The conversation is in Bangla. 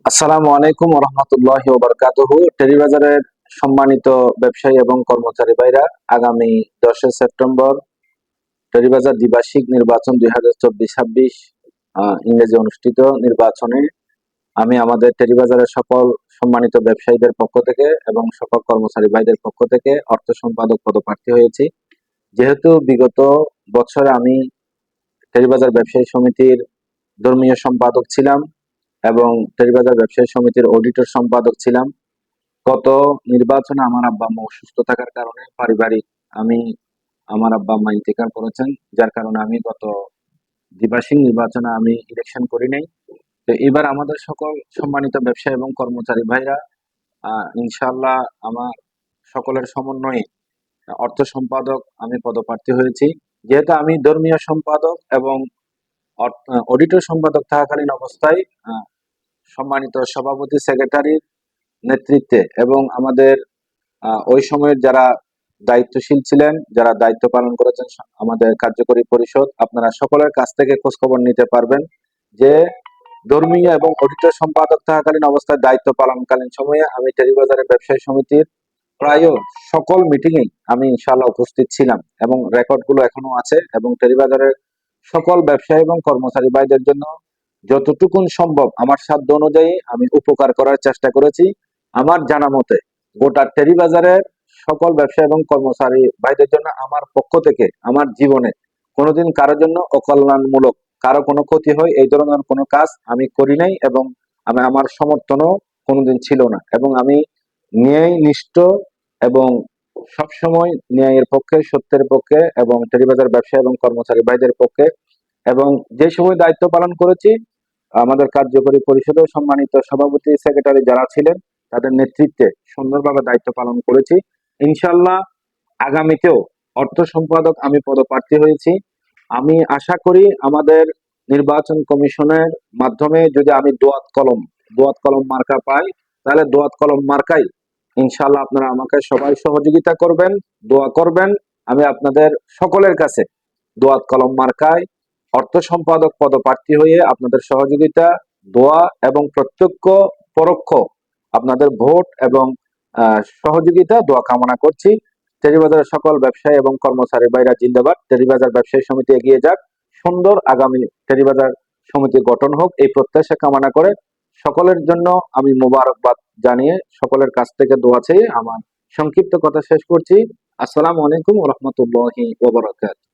আসসালামু আলাইকুম ওয়া রাহমাতুল্লাহি ওয়া বারাকাতুহু। টেরিবাজারের সম্মানিত ব্যবসায়ী এবং কর্মচারী ভাইরা, আগামী 10 সেপ্টেম্বর টেরিবাজার দ্বিবার্ষিক নির্বাচন 2024-26 ইংরেজি অনুষ্ঠিত নির্বাচনে আমি আমাদের টেরিবাজারের সকল সম্মানিত ব্যবসায়ীদের পক্ষ থেকে এবং সকল কর্মচারী ভাইদের পক্ষ থেকে অর্থ সম্পাদক পদপ্রার্থী হয়েছি। যেহেতু বিগত বছরে আমি টেরিবাজার ব্যবসায়ী সমিতির ধর্মীয় সম্পাদক ছিলাম এবং টেরিবাজার ব্যবসায়ী সমিতির অডিটর সম্পাদক ছিলাম। গত নির্বাচনে আমার আব্বা আম্মা অসুস্থ থাকার কারণে পারিবারিক আমি আমার আব্বা আম্মা ইন্তেকাল করেছেন, যার কারণে আমি গত দ্বিবার্ষিক নির্বাচনে আমি ইলেকশন করি নাই। তো এবার আমাদের সকল সম্মানিত ব্যবসায়ী এবং কর্মচারী ভাইরা ইনশাআল্লাহ আমার সকলের সমন্বয়ে অর্থ সম্পাদক আমি পদপ্রার্থী হয়েছি। যেহেতু আমি ধর্মীয় সম্পাদক এবং অডিটর সম্পাদক থাকাকালীন অবস্থায় সম্মানিত সভাপতি সেক্রেটারির নেতৃত্বে এবং আমাদের ওই সময়ের যারা দায়িত্বশীল ছিলেন, যারা দায়িত্ব পালন করেছেন আমাদের কার্যকরী পরিষদ, আপনারা সকলের কাছ থেকে খোঁজখবর নিতে পারবেন যে ধর্মীয় এবং অডিটর সম্পাদক থাকাকালীন অবস্থায় দায়িত্ব পালনকালীন সময়ে আমি টেরিবাজারের ব্যবসায়ী সমিতির প্রায় সকল মিটিংয়ে আমি ইনশাআল্লাহ উপস্থিত ছিলাম এবং রেকর্ডগুলো এখনো আছে এবং টেরিবাজারের সকল ব্যবসায়ী এবং কর্মচারী ভাইদের জন্য যতটুকুন সম্ভব আমার সাধ্য অনুযায়ী আমি উপকার করার চেষ্টা করেছি। আমার জানা মতে গোটা টেরিবাজারের সকল ব্যবসায়ী এবং কর্মচারী ভাইদের জন্য আমার পক্ষ থেকে আমার জীবনে কোনোদিন কারোর জন্য অকল্যাণমূলক কারো কোনো ক্ষতি হয় এই ধরনের কোনো কাজ আমি করি নাই এবং আমি আমার সমর্থনও কোনোদিন ছিল না এবং আমি ন্যায় নিষ্ঠ এবং সবসময় ন্যায়ের পক্ষে, সত্যের পক্ষে এবং টেরিবাজার ব্যবসায়ী এবং কর্মচারী ভাইদের পক্ষে এবং যে সময় দায়িত্ব পালন করেছি আমাদের কার্যকরী পরিষদের সম্মানিত সভাপতি সেক্রেটারি যারা ছিলেন তাদের নেতৃত্বে সুন্দরভাবে দায়িত্ব পালন করেছি। ইনশাল্লাহ আগামীতেও অর্থ সম্পাদক আমি পদপ্রার্থী হয়েছি। আমি আশা করি আমাদের নির্বাচন কমিশনের মাধ্যমে যদি আমি দোয়াত কলম মার্কা পাই, তাহলে দোয়াত কলম মার্কাই ইনশাল্লাহ আপনারা আমাকে সবাই সহযোগিতা করবেন, দোয়া করবেন। আমি আপনাদের সকলের কাছে দোয়াত কলম মার্কায় অর্থ সম্পাদক পদপ্রার্থী হয়ে আপনাদের সহযোগিতা, দোয়া এবং প্রত্যক্ষ পরোক্ষ আপনাদের ভোট এবং সহযোগিতা দোয়া কামনা করছি। টেরিবাজারের সকল ব্যবসায়ী এবং কর্মচারী ভাইরা জিন্দাবাদ। টেরিবাজার ব্যবসায়ী সমিতি এগিয়ে যাক, সুন্দর আগামী টেরিবাজার সমিতি গঠন হোক এই প্রত্যাশা কামনা করে সকলের জন্য আমি মোবারকবাদ জানিয়ে সকলের কাছ থেকে দোয়া চেয়ে আমার সংক্ষিপ্ত কথা শেষ করছি। আসসালামু আলাইকুম ওয়া রাহমাতুল্লাহি ওয়া বারাকাতুহু।